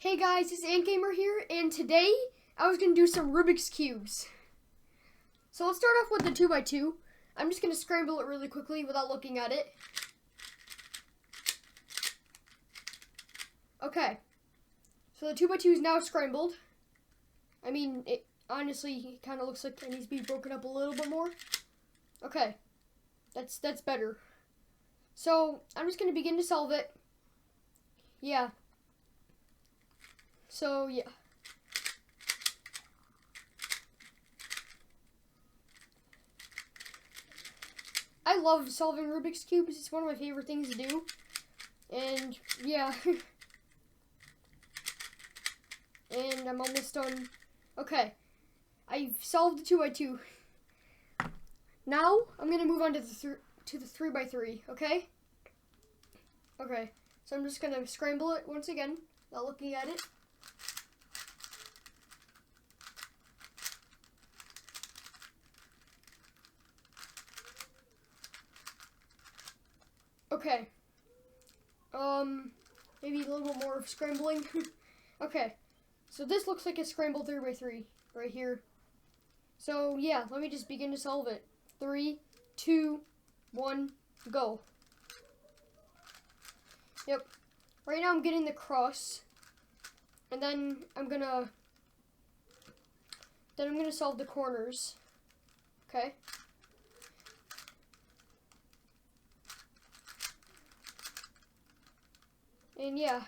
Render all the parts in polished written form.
Hey guys, it's AntGamer here, and today I was going to do some Rubik's Cubes. So let's start off with the 2x2. I'm just going to scramble it really quickly without looking at it. Okay, so the 2x2 is now scrambled. I mean, it honestly kind of looks like it needs to be broken up a little bit more. Okay, that's better. So I'm just going to begin to solve it. Yeah. So, yeah. I love solving Rubik's Cubes. It's one of my favorite things to do. And, yeah. And I'm almost done. Okay. I've solved the 2x2. Now, I'm going to move on to the 3x3, okay? Okay. So I'm just going to scramble it once again, not looking at it. Okay. Maybe a little bit more of scrambling. Okay. So this looks like a scrambled 3x3 right here. So yeah, let me just begin to solve it. 3, 2, 1, go. Yep. Right now I'm getting the cross. And then I'm gonna solve the corners. Okay. And yeah,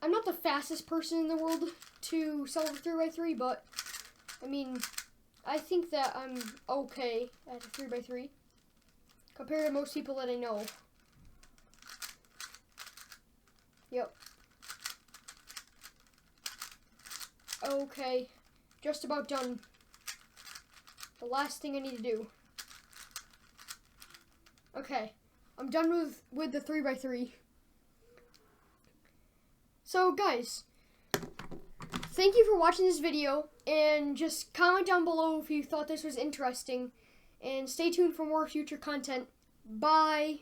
I'm not the fastest person in the world to solve a 3x3, but I mean, I think that I'm okay at a 3x3 compared to most people that I know. Yep. Okay, just about done. The last thing I need to do. Okay. I'm done with the 3x3. So guys, thank you for watching this video, and just comment down below if you thought this was interesting, and stay tuned for more future content. Bye!